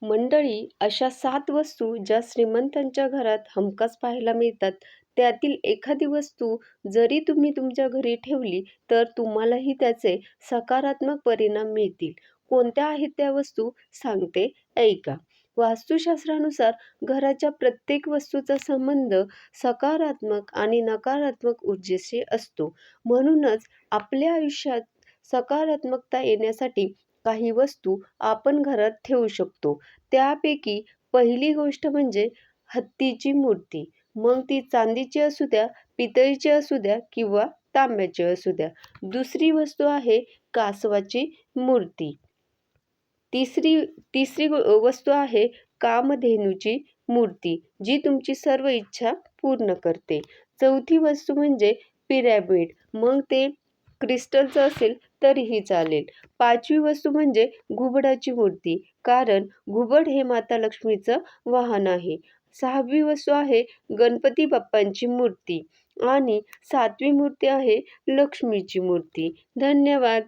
मंडळी, अशा 7 वस्तू ज्या श्रीमंतांच्या घरात हमखास पाहायला मिळतात. त्यातील एखादी वस्तू जरी तुम्ही तुमच्या घरी ठेवली, तर तुम्हालाही त्याचे सकारात्मक परिणाम मिळतील. कोणत्या आहेत त्या वस्तू सांगते, ऐका. वास्तुशास्त्रानुसार घराच्या प्रत्येक वस्तूचा संबंध सकारात्मक आणि नकारात्मक ऊर्जेशी असतो. म्हणूनच आपल्या आयुष्यात सकारात्मकता येण्यासाठी काही वस्तू आपण घरात ठेवू शकतो. त्यापैकी पहिली गोष्ट म्हणजे हत्तीची मूर्ती. मग ती चांदीची असू द्या, पितळीची असू द्या किंवा तांब्याची असू द्या. दुसरी वस्तू आहे कासवाची मूर्ती. तिसरी तिसरी वस्तू आहे कामधेनूची मूर्ती, जी तुमची सर्व इच्छा पूर्ण करते. चौथी वस्तू म्हणजे पिरॅमिड. मग ते क्रिस्टलचं असेल तरीही चालेल. पाचवी वस्तू म्हणजे घुबडाची मूर्ती, कारण घुबड हे माता लक्ष्मीचं वाहन आहे. सहावी वस्तू आहे गणपती बाप्पांची मूर्ती आणि सातवी मूर्ती आहे लक्ष्मीची मूर्ती. धन्यवाद.